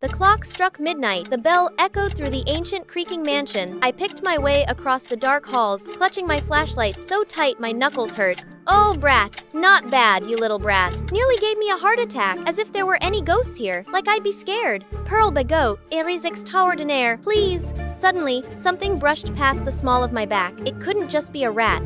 The clock struck midnight. The bell echoed through the ancient creaking mansion. I picked my way across the dark halls, clutching my flashlight so tight my knuckles hurt. Oh, brat. Not bad, you little brat. Nearly gave me a heart attack, as if there were any ghosts here, like I'd be scared. Pearl Bagot, Eris extraordinaire, please. Suddenly, something brushed past the small of my back. It couldn't just be a rat.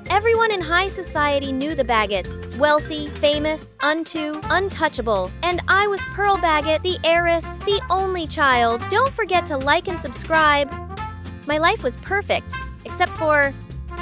Everyone in high society knew the Baggots. Wealthy, famous, untouchable. And I was Pearl Bagot, the heiress, the only child. Don't forget to like and subscribe. My life was perfect, except for...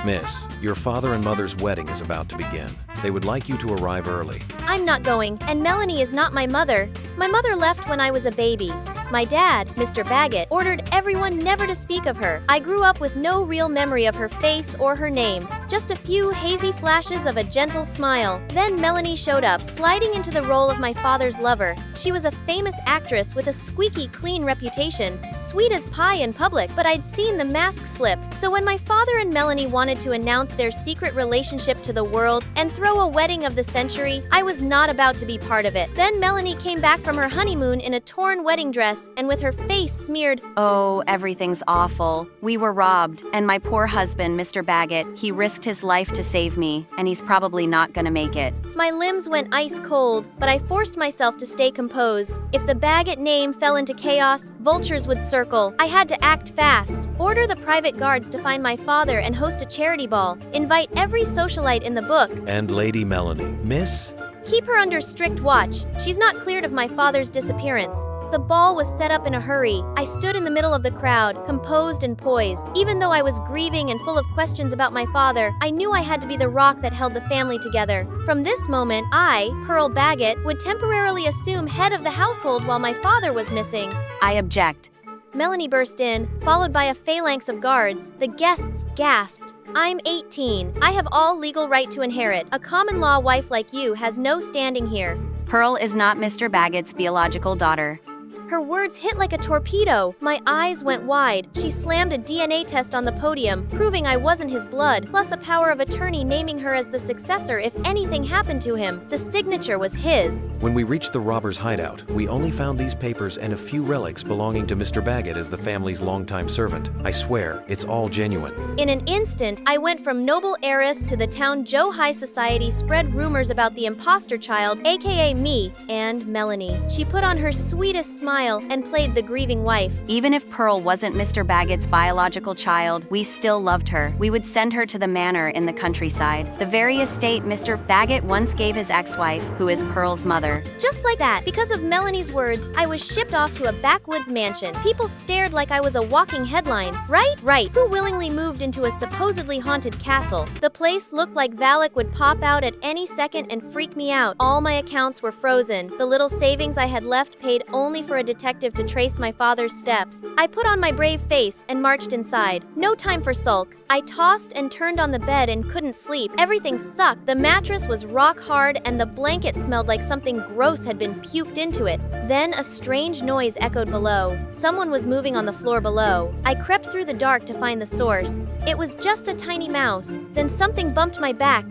Miss, your father and mother's wedding is about to begin. They would like you to arrive early. I'm not going, and Melanie is not my mother. My mother left when I was a baby. My dad, Mr. Bagot, ordered everyone never to speak of her. I grew up with no real memory of her face or her name, just a few hazy flashes of a gentle smile. Then Melanie showed up, sliding into the role of my father's lover. She was a famous actress with a squeaky clean reputation, sweet as pie in public, but I'd seen the mask slip. So when my father and Melanie wanted to announce their secret relationship to the world and throw a wedding of the century, I was not about to be part of it. Then Melanie came back from her honeymoon in a torn wedding dress and with her face smeared. Oh, everything's awful. We were robbed, and my poor husband, Mr. Bagot, he risked his life to save me, and he's probably not gonna make it. My limbs went ice cold, but I forced myself to stay composed. If the Bagot name fell into chaos, vultures would circle. I had to act fast. Order the private guards to find my father and host a charity ball. Invite every socialite in the book. And Lady Melanie. Miss? Keep her under strict watch. She's not cleared of my father's disappearance. The ball was set up in a hurry. I stood in the middle of the crowd, composed and poised. Even though I was grieving and full of questions about my father, I knew I had to be the rock that held the family together. From this moment, I, Pearl Bagot, would temporarily assume head of the household while my father was missing. I object. Melanie burst in, followed by a phalanx of guards. The guests gasped. I'm 18. I have all legal right to inherit. A common law wife like you has no standing here. Pearl is not Mr. Bagot's biological daughter. Her words hit like a torpedo. My eyes went wide. She slammed a DNA test on the podium, proving I wasn't his blood, plus a power of attorney naming her as the successor if anything happened to him. The signature was his. When we reached the robbers' hideout, we only found these papers and a few relics belonging to Mr. Bagot as the family's longtime servant. I swear, it's all genuine. In an instant, I went from noble heiress to the town Joe high society spread rumors about the imposter child, aka me, and Melanie. She put on her sweetest smile and played the grieving wife. Even if Pearl wasn't Mr. Bagot's biological child, we still loved her. We would send her to the manor in the countryside, the very estate Mr. Bagot once gave his ex-wife, who is Pearl's mother. Just like that, because of Melanie's words, I was shipped off to a backwoods mansion. People stared like I was a walking headline. Right. Who willingly moved into a supposedly haunted castle? The place looked like Valak would pop out at any second and freak me out. All my accounts were frozen. The little savings I had left paid only for a detective to trace my father's steps. I put on my brave face and marched inside. No time for sulk. I tossed and turned on the bed and couldn't sleep. Everything sucked. The mattress was rock hard and the blanket smelled like something gross had been puked into it. Then a strange noise echoed below. Someone was moving on the floor below. I crept through the dark to find the source. It was just a tiny mouse. Then something bumped my back.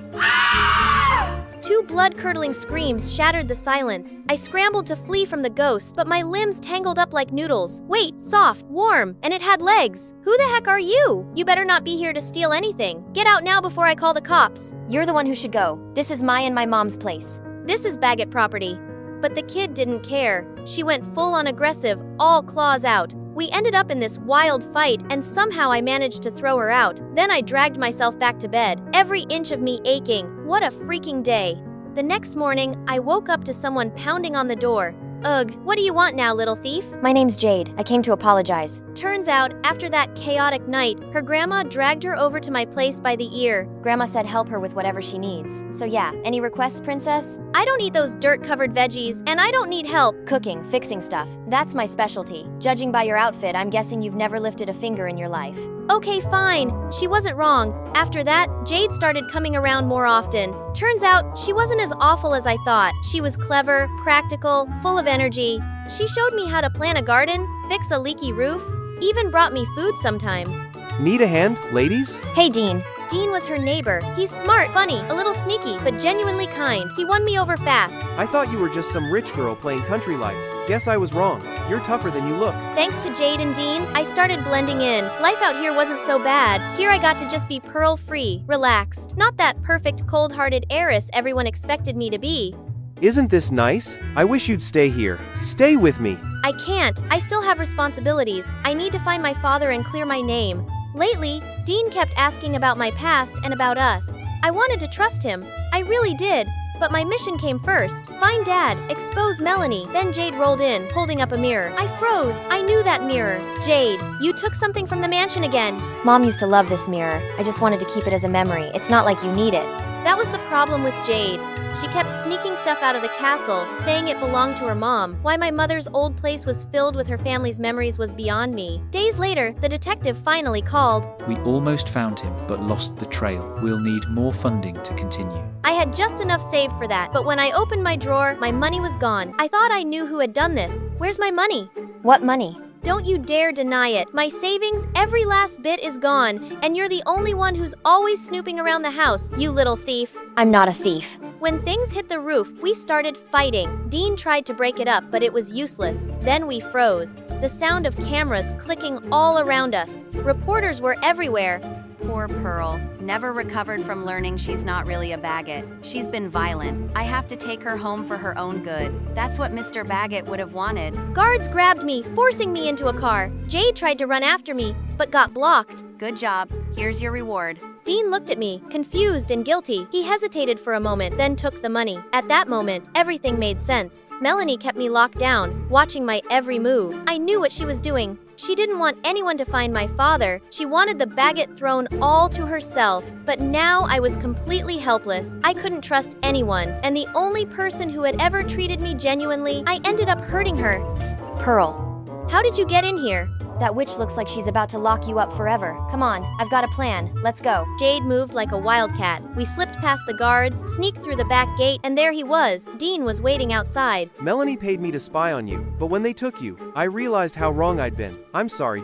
Two blood-curdling screams shattered the silence. I scrambled to flee from the ghost, but my limbs tangled up like noodles. Wait, soft, warm, and it had legs. Who the heck are you? You better not be here to steal anything. Get out now before I call the cops. You're the one who should go. This is my and my mom's place. This is Bagot property. But the kid didn't care. She went full-on aggressive, all claws out. We ended up in this wild fight, and somehow I managed to throw her out. Then I dragged myself back to bed, every inch of me aching. What a freaking day. The next morning, I woke up to someone pounding on the door. Ugh, what do you want now, little thief? My name's Jade. I came to apologize. Turns out, after that chaotic night, her grandma dragged her over to my place by the ear. Grandma said help her with whatever she needs. So yeah, any requests, princess? I don't eat those dirt-covered veggies, and I don't need help. Cooking, fixing stuff. That's my specialty. Judging by your outfit, I'm guessing you've never lifted a finger in your life. Okay, fine. She wasn't wrong. After that, Jade started coming around more often. Turns out, she wasn't as awful as I thought. She was clever, practical, full of energy. She showed me how to plant a garden, fix a leaky roof, even brought me food sometimes. Need a hand, ladies? Hey, Dean. Dean was her neighbor. He's smart, funny, a little sneaky, but genuinely kind. He won me over fast. I thought you were just some rich girl playing country life. Guess I was wrong. You're tougher than you look. Thanks to Jade and Dean, I started blending in. Life out here wasn't so bad. Here I got to just be pearl-free, relaxed. Not that perfect, cold-hearted heiress everyone expected me to be. Isn't this nice? I wish you'd stay here. Stay with me. I can't. I still have responsibilities. I need to find my father and clear my name. Lately, Dean kept asking about my past and about us. I wanted to trust him. I really did. But my mission came first. Find Dad, expose Melanie. Then Jade rolled in, holding up a mirror. I froze. I knew that mirror. Jade, you took something from the mansion again. Mom used to love this mirror. I just wanted to keep it as a memory. It's not like you need it. That was the problem with Jade. She kept sneaking stuff out of the castle, saying it belonged to her mom. Why my mother's old place was filled with her family's memories was beyond me. Days later, the detective finally called. We almost found him, but lost the trail. We'll need more funding to continue. I had just enough saved for that, but when I opened my drawer, my money was gone. I thought I knew who had done this. Where's my money? What money? Don't you dare deny it. My savings, every last bit is gone, and you're the only one who's always snooping around the house, you little thief. I'm not a thief. When things hit the roof, we started fighting. Dean tried to break it up, but it was useless. Then we froze. The sound of cameras clicking all around us. Reporters were everywhere. Poor Pearl. Never recovered from learning she's not really a Baggett. She's been violent. I have to take her home for her own good. That's what Mr. Baggett would have wanted. Guards grabbed me, forcing me into a car. Jade tried to run after me, but got blocked. Good job. Here's your reward. Dean looked at me, confused and guilty. He hesitated for a moment, then took the money. At that moment, everything made sense. Melanie kept me locked down, watching my every move. I knew what she was doing. She didn't want anyone to find my father. She wanted the Baggett throne all to herself. But now I was completely helpless. I couldn't trust anyone. And the only person who had ever treated me genuinely, I ended up hurting her. Psst, Pearl. How did you get in here? That witch looks like she's about to lock you up forever. Come on, I've got a plan. Let's go. Jade moved like a wildcat. We slipped past the guards, sneaked through the back gate, and there he was. Dean was waiting outside. Melanie paid me to spy on you, but when they took you, I realized how wrong I'd been. I'm sorry.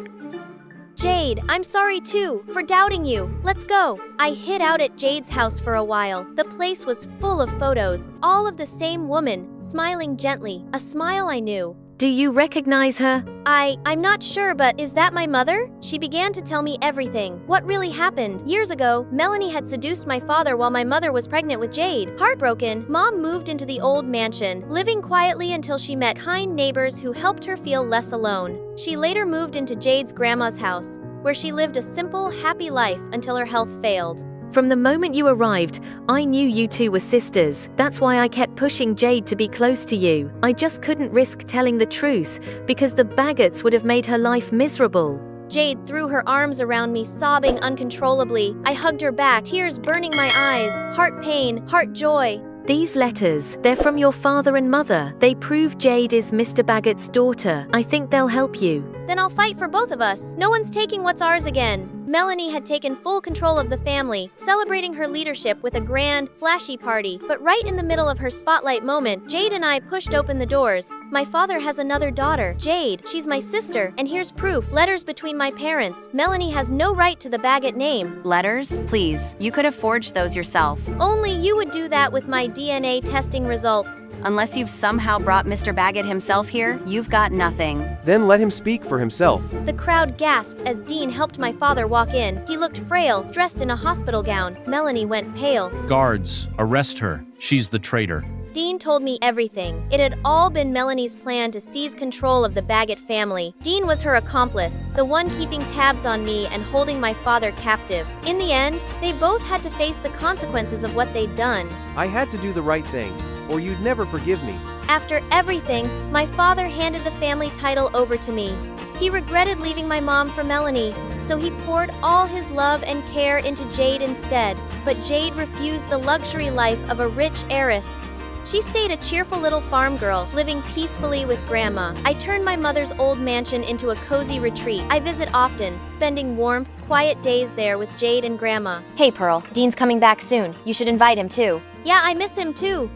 Jade, I'm sorry too, for doubting you. Let's go. I hid out at Jade's house for a while. The place was full of photos, all of the same woman, smiling gently, a smile I knew. Do you recognize her? I'm not sure, but is that my mother? She began to tell me everything. What really happened? Years ago, Melanie had seduced my father while my mother was pregnant with Jade. Heartbroken, Mom moved into the old mansion, living quietly until she met kind neighbors who helped her feel less alone. She later moved into Jade's grandma's house, where she lived a simple, happy life until her health failed. From the moment you arrived, I knew you two were sisters. That's why I kept pushing Jade to be close to you. I just couldn't risk telling the truth, because the Baggetts would have made her life miserable. Jade threw her arms around me, sobbing uncontrollably. I hugged her back, tears burning my eyes, heart pain, heart joy. These letters, they're from your father and mother. They prove Jade is Mr. Baggett's daughter. I think they'll help you. Then I'll fight for both of us. No one's taking what's ours again. Melanie had taken full control of the family, celebrating her leadership with a grand, flashy party. But right in the middle of her spotlight moment, Jade and I pushed open the doors. My father has another daughter, Jade. She's my sister, and here's proof. Letters between my parents. Melanie has no right to the Baggett name. Letters? Please, you could have forged those yourself. Only you would do that with my DNA testing results. Unless you've somehow brought Mr. Baggett himself here, you've got nothing. Then let him speak for himself. The crowd gasped as Dean helped my father walk in. He looked frail, dressed in a hospital gown. Melanie went pale. Guards, arrest her. She's the traitor. Dean told me everything. It had all been Melanie's plan to seize control of the Baggett family. Dean was her accomplice, the one keeping tabs on me and holding my father captive. In the end, they both had to face the consequences of what they'd done. I had to do the right thing, or you'd never forgive me. After everything, my father handed the family title over to me. He regretted leaving my mom for Melanie, so he poured all his love and care into Jade instead. But Jade refused the luxury life of a rich heiress. She stayed a cheerful little farm girl, living peacefully with Grandma. I turned my mother's old mansion into a cozy retreat. I visit often, spending warmth, quiet days there with Jade and Grandma. Hey, Pearl. Dean's coming back soon. You should invite him too. Yeah, I miss him too.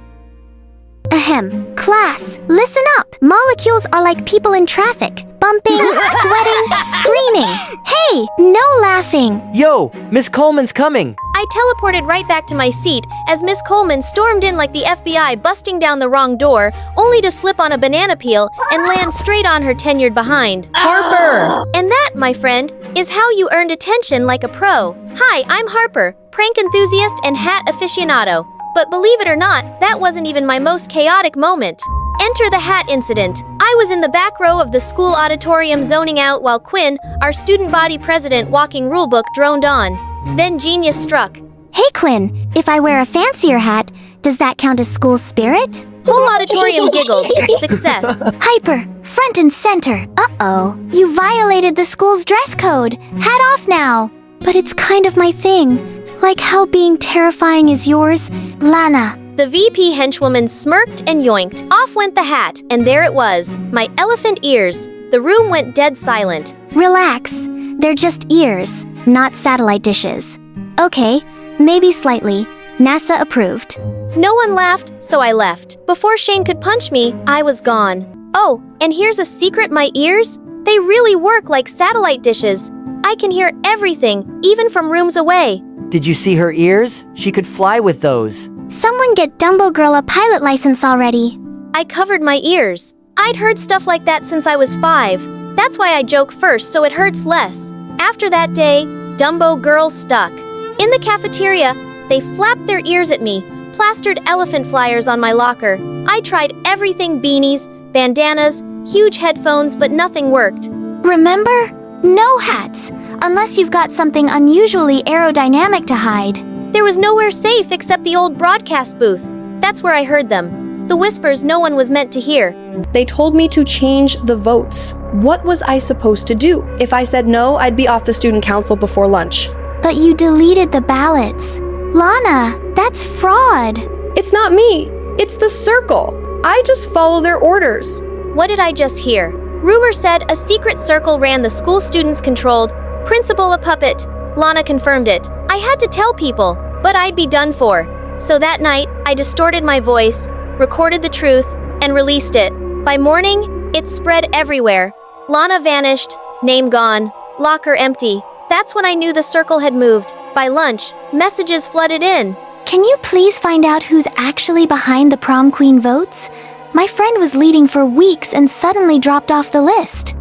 Ahem. Class, listen up. Molecules are like people in traffic. Bumping, sweating, screaming. Hey, no laughing. Yo, Miss Coleman's coming. I teleported right back to my seat as Miss Coleman stormed in like the FBI busting down the wrong door, only to slip on a banana peel and land straight on her tenured behind. Harper! And that, my friend, is how you earned attention like a pro. Hi, I'm Harper, prank enthusiast and hat aficionado. But believe it or not, that wasn't even my most chaotic moment. Enter the hat incident. I was in the back row of the school auditorium zoning out while Quinn, our student body president walking rulebook, droned on. Then genius struck. Hey Quinn, if I wear a fancier hat, does that count as school spirit? Whole auditorium giggled. Success. Hyper, front and center. Uh-oh, you violated the school's dress code. Hat off now. But it's kind of my thing. Like how being terrifying is yours, Lana. The VP henchwoman smirked and yoinked. Off went the hat, and there it was. My elephant ears. The room went dead silent. Relax. They're just ears, not satellite dishes. Okay, maybe slightly. NASA approved. No one laughed, so I left. Before Shane could punch me, I was gone. Oh, and here's a secret, my ears? They really work like satellite dishes. I can hear everything, even from rooms away. Did you see her ears? She could fly with those. Someone get Dumbo Girl a pilot license already. I covered my ears. I'd heard stuff like that since I was 5. That's why I joke first so it hurts less. After that day, Dumbo Girl stuck. In the cafeteria, they flapped their ears at me, plastered elephant flyers on my locker. I tried everything, beanies, bandanas, huge headphones, but nothing worked. Remember? No hats, unless you've got something unusually aerodynamic to hide. There was nowhere safe except the old broadcast booth. That's where I heard them. The whispers no one was meant to hear. They told me to change the votes. What was I supposed to do? If I said no, I'd be off the student council before lunch. But you deleted the ballots. Lana, that's fraud. It's not me. It's the circle. I just follow their orders. What did I just hear? Rumor said a secret circle ran the school students controlled, principal a puppet. Lana confirmed it. I had to tell people, but I'd be done for. So that night, I distorted my voice, recorded the truth, and released it. By morning, it spread everywhere. Lana vanished, name gone, locker empty. That's when I knew the circle had moved. By lunch, messages flooded in. Can you please find out who's actually behind the prom queen votes? My friend was leading for weeks and suddenly dropped off the list.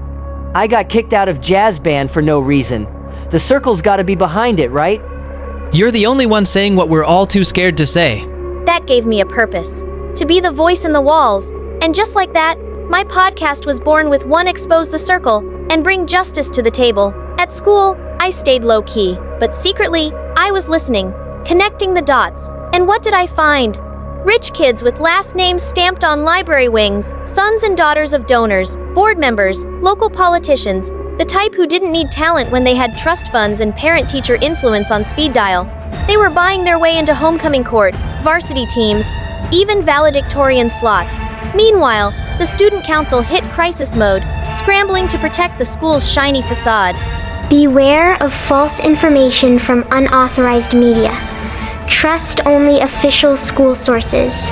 I got kicked out of jazz band for no reason. The circle's gotta be behind it, right? You're the only one saying what we're all too scared to say. That gave me a purpose. To be the voice in the walls. And just like that, my podcast was born with one: expose the circle and bring justice to the table. At school, I stayed low-key, but secretly, I was listening, connecting the dots. And what did I find? Rich kids with last names stamped on library wings, sons and daughters of donors, board members, local politicians, the type who didn't need talent when they had trust funds and parent-teacher influence on speed dial. They were buying their way into homecoming court, varsity teams, even valedictorian slots. Meanwhile, the student council hit crisis mode, scrambling to protect the school's shiny facade. Beware of false information from unauthorized media. Trust only official school sources.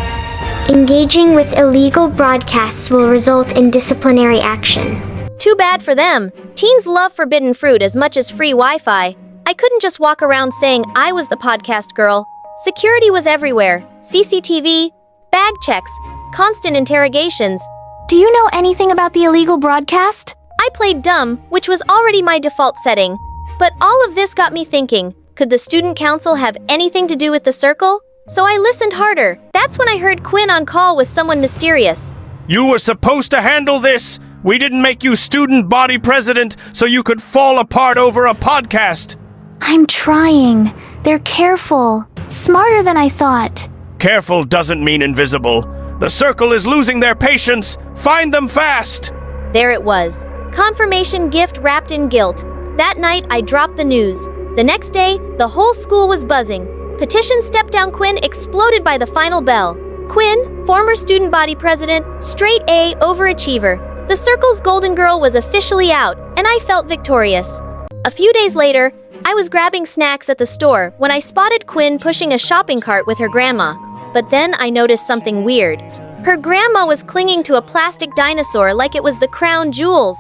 Engaging with illegal broadcasts will result in disciplinary action. Too bad for them. Teens love forbidden fruit as much as free Wi-Fi. I couldn't just walk around saying I was the podcast girl. Security was everywhere. CCTV, bag checks, constant interrogations. Do you know anything about the illegal broadcast? I played dumb, which was already my default setting. But all of this got me thinking, could the student council have anything to do with the circle? So I listened harder. That's when I heard Quinn on call with someone mysterious. You were supposed to handle this. We didn't make you student body president so you could fall apart over a podcast. I'm trying. They're careful. Smarter than I thought. Careful doesn't mean invisible. The circle is losing their patience. Find them fast. There it was. Confirmation gift wrapped in guilt. That night, I dropped the news. The next day, the whole school was buzzing. Petition Step Down Quinn exploded by the final bell. Quinn, former student body president, straight A, overachiever. The circle's golden girl was officially out, and I felt victorious. A few days later, I was grabbing snacks at the store when I spotted Quinn pushing a shopping cart with her grandma. But then I noticed something weird. Her grandma was clinging to a plastic dinosaur like it was the crown jewels.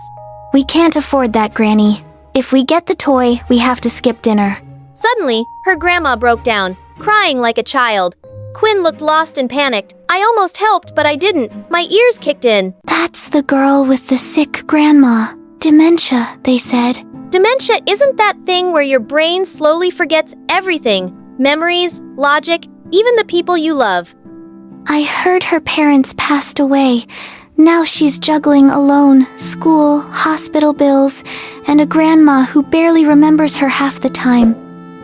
We can't afford that, Granny. If we get the toy, we have to skip dinner. Suddenly, her grandma broke down, crying like a child. Quinn looked lost and panicked. I almost helped, but I didn't. My ears kicked in. That's the girl with the sick grandma. Dementia, they said. Dementia isn't that thing where your brain slowly forgets everything. Memories, logic, even the people you love. I heard her parents passed away. Now she's juggling alone, school, hospital bills, and a grandma who barely remembers her half the time.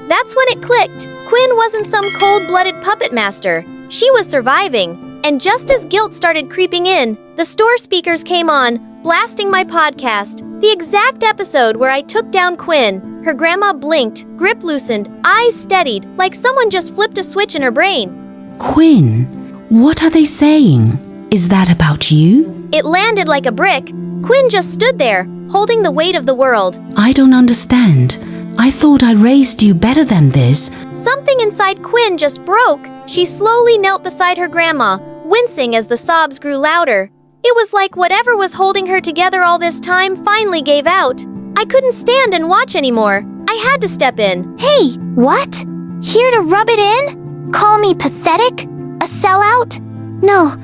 That's when it clicked. Quinn wasn't some cold-blooded puppet master. She was surviving. And just as guilt started creeping in, the store speakers came on, blasting my podcast. The exact episode where I took down Quinn. Her grandma blinked, grip loosened, eyes steadied, like someone just flipped a switch in her brain. Quinn, what are they saying? Is that about you? It landed like a brick. Quinn just stood there, holding the weight of the world. I don't understand. I thought I raised you better than this. Something inside Quinn just broke. She slowly knelt beside her grandma, wincing as the sobs grew louder. It was like whatever was holding her together all this time finally gave out. I couldn't stand and watch anymore. I had to step in. Hey, what? Here to rub it in? Call me pathetic? A sellout? No,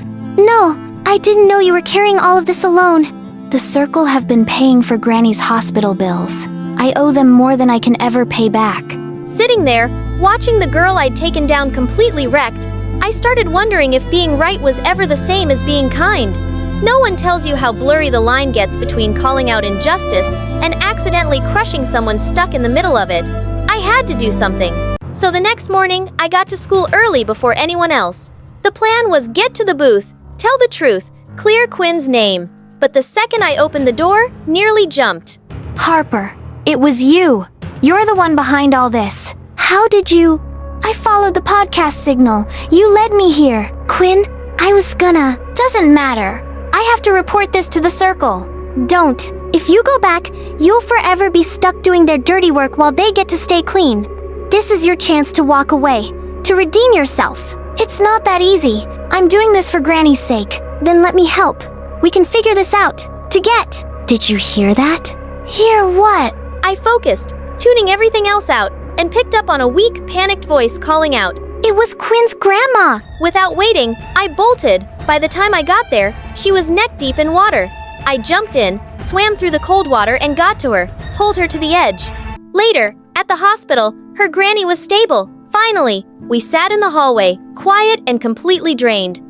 I didn't know you were carrying all of this alone. The Circle have been paying for Granny's hospital bills. I owe them more than I can ever pay back. Sitting there, watching the girl I'd taken down completely wrecked, I started wondering if being right was ever the same as being kind. No one tells you how blurry the line gets between calling out injustice and accidentally crushing someone stuck in the middle of it. I had to do something. So the next morning, I got to school early before anyone else. The plan was get to the booth, tell the truth, clear Quinn's name. But the second I opened the door, nearly jumped. Harper, it was you. You're the one behind all this. How did you... I followed the podcast signal. You led me here. Quinn, I was gonna... Doesn't matter. I have to report this to the Circle. Don't. If you go back, you'll forever be stuck doing their dirty work while they get to stay clean. This is your chance to walk away, to redeem yourself. It's not that easy. I'm doing this for Granny's sake. Then let me help. We can figure this out. Did you hear that? Hear what? I focused, tuning everything else out, and picked up on a weak, panicked voice calling out. It was Quinn's grandma! Without waiting, I bolted. By the time I got there, she was neck-deep in water. I jumped in, swam through the cold water and got to her, pulled her to the edge. Later, at the hospital, her granny was stable. Finally, we sat in the hallway, quiet and completely drained.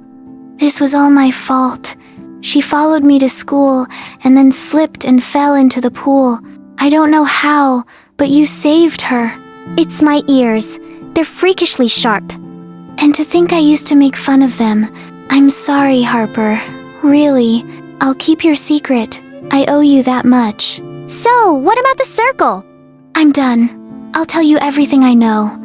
This was all my fault. She followed me to school and then slipped and fell into the pool. I don't know how, but you saved her. It's my ears. They're freakishly sharp. And to think I used to make fun of them. I'm sorry, Harper. Really, I'll keep your secret. I owe you that much. So, what about the Circle? I'm done. I'll tell you everything I know.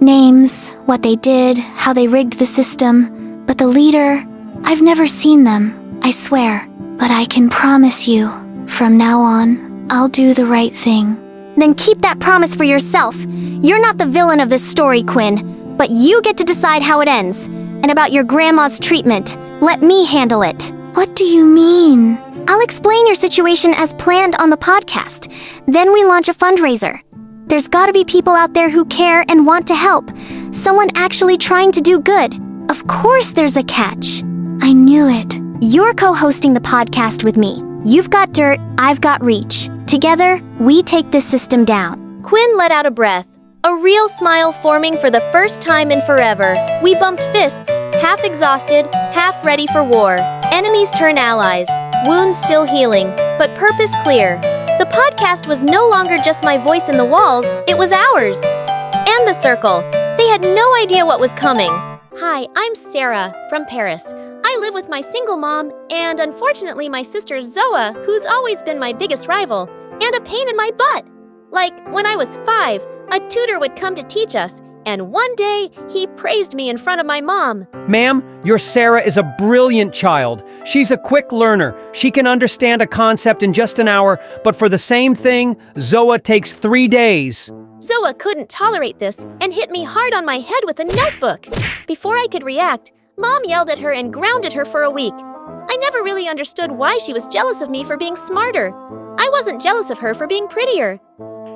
Names, what they did, how they rigged the system. But the leader, I've never seen them, I swear. But I can promise you, from now on, I'll do the right thing. Then keep that promise for yourself. You're not the villain of this story, Quinn. But you get to decide how it ends. And about your grandma's treatment. Let me handle it. What do you mean? I'll explain your situation as planned on the podcast. Then we launch a fundraiser. There's gotta be people out there who care and want to help. Someone actually trying to do good. Of course there's a catch. I knew it. You're co-hosting the podcast with me. You've got dirt, I've got reach. Together, we take this system down. Quinn let out a breath, a real smile forming for the first time in forever. We bumped fists, half exhausted, half ready for war. Enemies turn allies, wounds still healing, but purpose clear. The podcast was no longer just my voice in the walls, it was ours. And the Circle. They had no idea what was coming. Hi, I'm Sarah, from Paris. I live with my single mom, and unfortunately my sister Zoa, who's always been my biggest rival, and a pain in my butt. Like, when I was 5, a tutor would come to teach us, and one day, he praised me in front of my mom. Ma'am, your Sarah is a brilliant child. She's a quick learner. She can understand a concept in just an hour, but for the same thing, Zoa takes 3 days. Zoa couldn't tolerate this and hit me hard on my head with a notebook. Before I could react, Mom yelled at her and grounded her for a week. I never really understood why she was jealous of me for being smarter. I wasn't jealous of her for being prettier.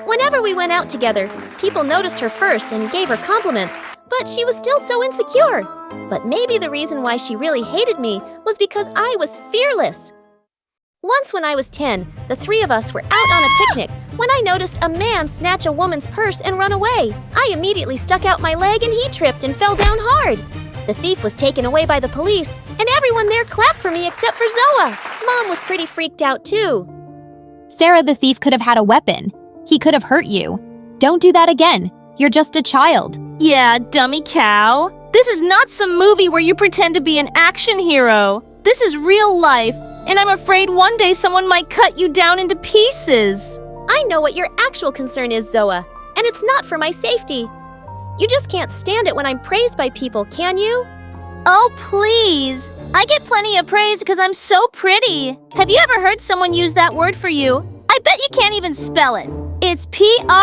Whenever we went out together, people noticed her first and gave her compliments, but she was still so insecure. But maybe the reason why she really hated me was because I was fearless. Once when I was 10, the three of us were out on a picnic when I noticed a man snatch a woman's purse and run away. I immediately stuck out my leg and he tripped and fell down hard. The thief was taken away by the police, and everyone there clapped for me except for Zoa. Mom was pretty freaked out too. Sarah, the thief could have had a weapon. He could have hurt you. Don't do that again. You're just a child. Yeah, dummy cow. This is not some movie where you pretend to be an action hero. This is real life, and I'm afraid one day someone might cut you down into pieces. I know what your actual concern is, Zoa, and it's not for my safety. You just can't stand it when I'm praised by people, can you? Oh, please. I get plenty of praise because I'm so pretty. Have you ever heard someone use that word for you? I bet you can't even spell it. It's P-R-E-T-Y.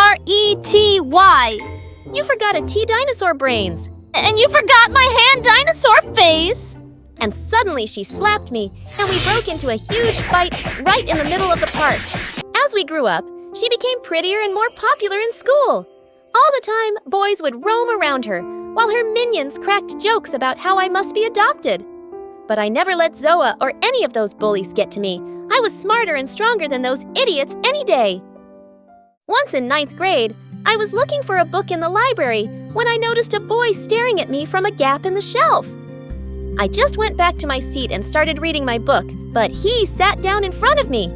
You forgot a T dinosaur brains. And you forgot my hand dinosaur face. And suddenly she slapped me, and we broke into a huge fight right in the middle of the park. As we grew up, she became prettier and more popular in school. All the time, boys would roam around her, while her minions cracked jokes about how I must be adopted. But I never let Zoa or any of those bullies get to me. I was smarter and stronger than those idiots any day. Once in 9th grade, I was looking for a book in the library when I noticed a boy staring at me from a gap in the shelf. I just went back to my seat and started reading my book, but he sat down in front of me.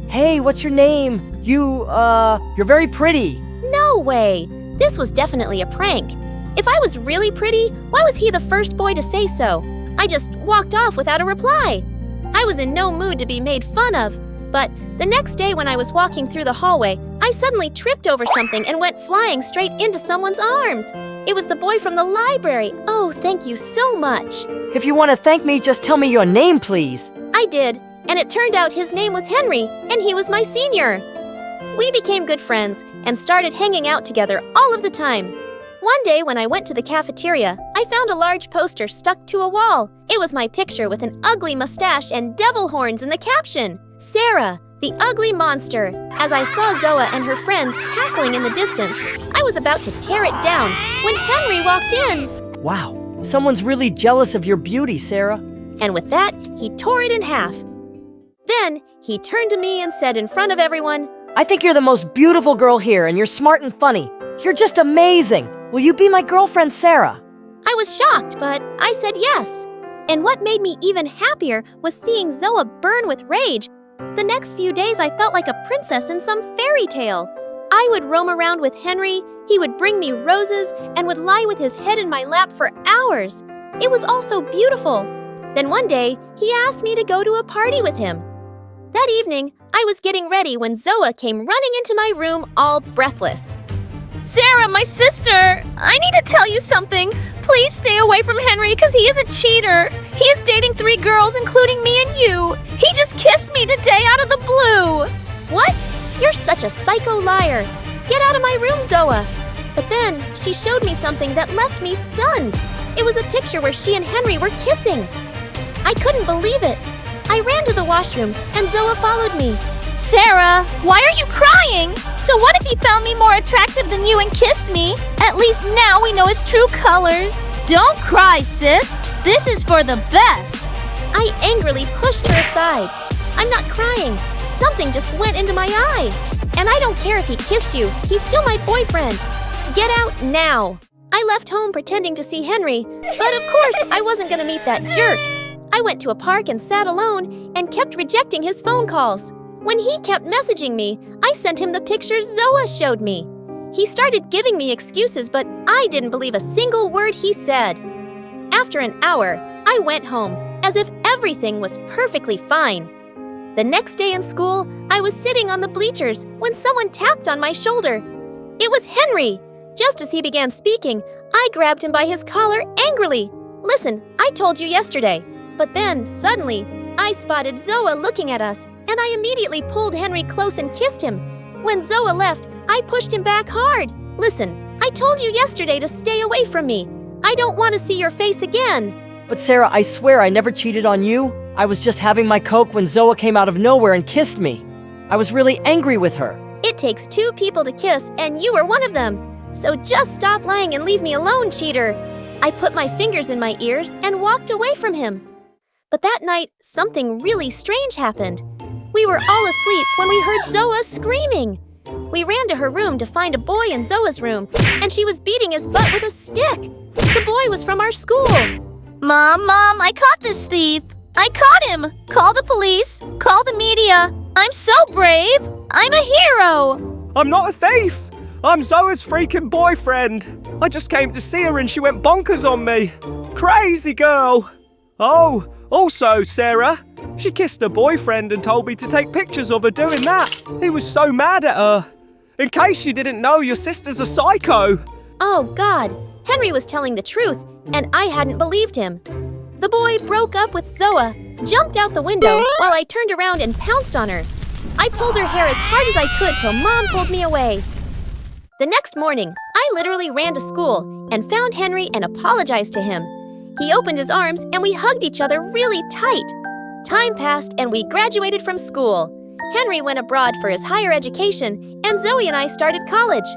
Hey, what's your name? You're very pretty. No way! This was definitely a prank. If I was really pretty, why was he the first boy to say so? I just walked off without a reply. I was in no mood to be made fun of, but the next day when I was walking through the hallway, I suddenly tripped over something and went flying straight into someone's arms. It was the boy from the library. Oh, thank you so much. If you want to thank me, just tell me your name, please. I did, and it turned out his name was Henry, and he was my senior. We became good friends and started hanging out together all of the time. One day when I went to the cafeteria, I found a large poster stuck to a wall. It was my picture with an ugly mustache and devil horns in the caption. Sarah, the ugly monster. As I saw Zoa and her friends cackling in the distance, I was about to tear it down when Henry walked in. Wow, someone's really jealous of your beauty, Sarah. And with that, he tore it in half. Then he turned to me and said in front of everyone, I think you're the most beautiful girl here, and you're smart and funny. You're just amazing. Will you be my girlfriend, Sarah? I was shocked, but I said yes. And what made me even happier was seeing Zoa burn with rage. The next few days I felt like a princess in some fairy tale. I would roam around with Henry, he would bring me roses, and would lie with his head in my lap for hours. It was all so beautiful. Then one day, he asked me to go to a party with him. That evening, I was getting ready when Zoa came running into my room all breathless. Sarah, my sister, I need to tell you something. Please stay away from Henry because he is a cheater. He is dating 3 girls, including me and you. He just kissed me today out of the blue. What? You're such a psycho liar. Get out of my room, Zoa. But then she showed me something that left me stunned. It was a picture where she and Henry were kissing. I couldn't believe it. I ran to the washroom and Zoa followed me. Sarah, why are you crying? So what if he found me more attractive than you and kissed me? At least now we know his true colors. Don't cry, sis. This is for the best. I angrily pushed her aside. I'm not crying. Something just went into my eye. And I don't care if he kissed you. He's still my boyfriend. Get out now. I left home pretending to see Henry, but of course I wasn't going to meet that jerk. I went to a park and sat alone and kept rejecting his phone calls. When he kept messaging me, I sent him the pictures Zoa showed me. He started giving me excuses, but I didn't believe a single word he said. After an hour, I went home, as if everything was perfectly fine. The next day in school, I was sitting on the bleachers when someone tapped on my shoulder. It was Henry. Just as he began speaking, I grabbed him by his collar angrily. Listen, I told you yesterday. But then, suddenly, I spotted Zoa looking at us, and I immediately pulled Henry close and kissed him. When Zoa left, I pushed him back hard. Listen, I told you yesterday to stay away from me. I don't want to see your face again. But Sarah, I swear I never cheated on you. I was just having my Coke when Zoa came out of nowhere and kissed me. I was really angry with her. It takes 2 people to kiss, and you were one of them. So just stop lying and leave me alone, cheater. I put my fingers in my ears and walked away from him. But that night, something really strange happened. We were all asleep when we heard Zoa screaming. We ran to her room to find a boy in Zoa's room, and she was beating his butt with a stick. The boy was from our school. Mom, I caught this thief. I caught him. Call the police. Call the media. I'm so brave. I'm a hero. I'm not a thief. I'm Zoa's freaking boyfriend. I just came to see her and she went bonkers on me. Crazy girl. Oh, also, Sarah, she kissed her boyfriend and told me to take pictures of her doing that. He was so mad at her. In case you didn't know, your sister's a psycho. Oh, God. Henry was telling the truth, and I hadn't believed him. The boy broke up with Zoa, jumped out the window while I turned around and pounced on her. I pulled her hair as hard as I could till Mom pulled me away. The next morning, I literally ran to school and found Henry and apologized to him. He opened his arms and we hugged each other really tight. Time passed and we graduated from school. Henry went abroad for his higher education and Zoe and I started college.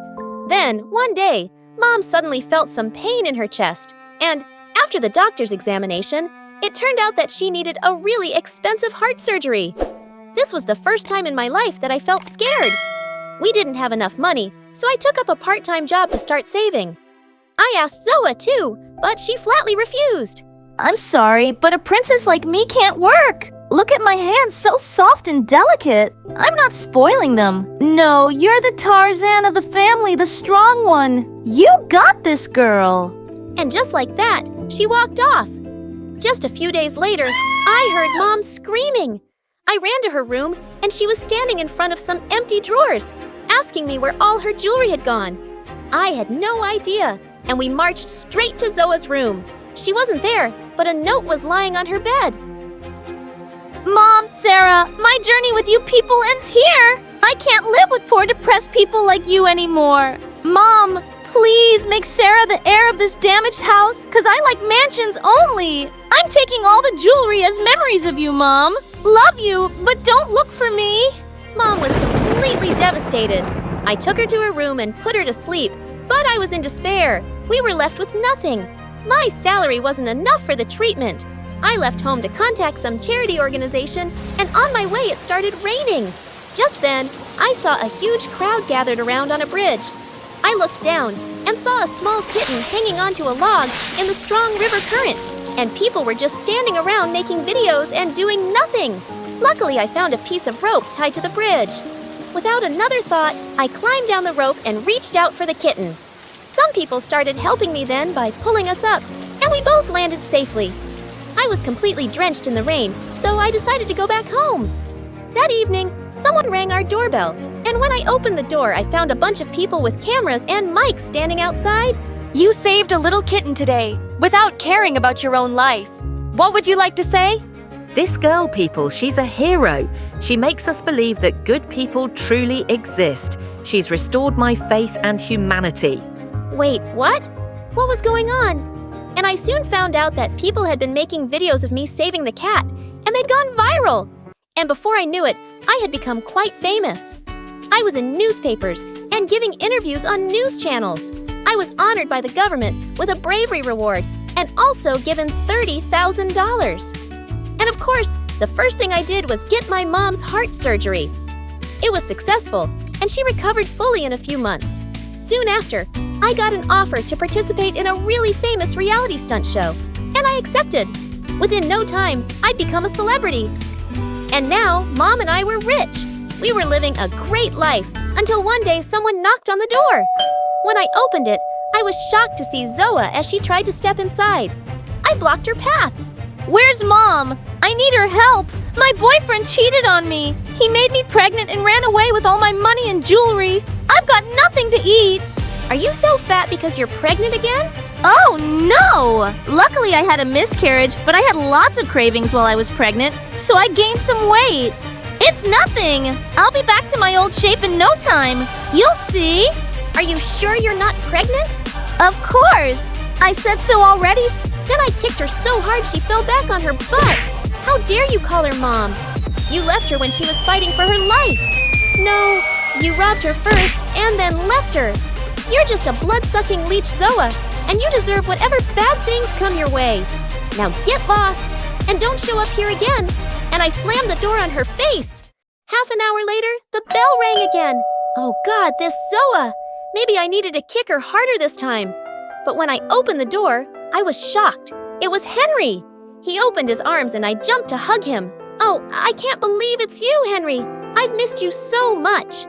Then, one day, Mom suddenly felt some pain in her chest, and after the doctor's examination, it turned out that she needed a really expensive heart surgery. This was the first time in my life that I felt scared. We didn't have enough money, so I took up a part-time job to start saving. I asked Zoa too, but she flatly refused. I'm sorry, but a princess like me can't work. Look at my hands, so soft and delicate. I'm not spoiling them. No, you're the Tarzan of the family, the strong one. You got this, girl. And just like that, she walked off. Just a few days later, I heard Mom screaming. I ran to her room, and she was standing in front of some empty drawers, asking me where all her jewelry had gone. I had no idea, and we marched straight to Zoa's room. She wasn't there, but a note was lying on her bed. Mom, Sarah, my journey with you people ends here. I can't live with poor depressed people like you anymore. Mom, please make Sarah the heir of this damaged house, cause I like mansions only. I'm taking all the jewelry as memories of you, Mom. Love you, but don't look for me. Mom was completely devastated. I took her to her room and put her to sleep, but I was in despair. We were left with nothing. My salary wasn't enough for the treatment. I left home to contact some charity organization, and on my way it started raining. Just then, I saw a huge crowd gathered around on a bridge. I looked down and saw a small kitten hanging onto a log in the strong river current, and people were just standing around making videos and doing nothing. Luckily, I found a piece of rope tied to the bridge. Without another thought, I climbed down the rope and reached out for the kitten. Some people started helping me then by pulling us up, and we both landed safely. I was completely drenched in the rain, so I decided to go back home. That evening, someone rang our doorbell, and when I opened the door, I found a bunch of people with cameras and mics standing outside. You saved a little kitten today, without caring about your own life. What would you like to say? This girl, people, she's a hero. She makes us believe that good people truly exist. She's restored my faith and humanity. Wait, what? What was going on? And I soon found out that people had been making videos of me saving the cat, and they'd gone viral. And before I knew it, I had become quite famous. I was in newspapers and giving interviews on news channels. I was honored by the government with a bravery reward and also given $30,000. And of course, the first thing I did was get my mom's heart surgery. It was successful, and she recovered fully in a few months. Soon after, I got an offer to participate in a really famous reality stunt show, and I accepted. Within no time, I'd become a celebrity. And now, Mom and I were rich. We were living a great life until one day someone knocked on the door. When I opened it, I was shocked to see Zoa as she tried to step inside. I blocked her path. Where's Mom? I need her help. My boyfriend cheated on me. He made me pregnant and ran away with all my money and jewelry. I've got nothing to eat. Are you so fat because you're pregnant again? Oh, no! Luckily, I had a miscarriage, but I had lots of cravings while I was pregnant, so I gained some weight. It's nothing. I'll be back to my old shape in no time. You'll see. Are you sure you're not pregnant? Of course. I said so already. Then I kicked her so hard she fell back on her butt. How dare you call her mom? You left her when she was fighting for her life. No, you robbed her first and then left her. You're just a blood-sucking leech, Zoa, and you deserve whatever bad things come your way. Now get lost, and don't show up here again. And I slammed the door on her face. Half an hour later, the bell rang again. Oh God, this Zoa! Maybe I needed to kick her harder this time. But when I opened the door, I was shocked. It was Henry. He opened his arms and I jumped to hug him. Oh, I can't believe it's you, Henry. I've missed you so much.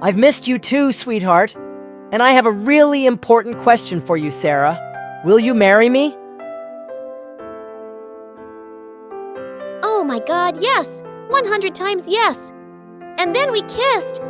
I've missed you too, sweetheart. And I have a really important question for you, Sarah. Will you marry me? Oh my God, yes. 100 times yes. And then we kissed.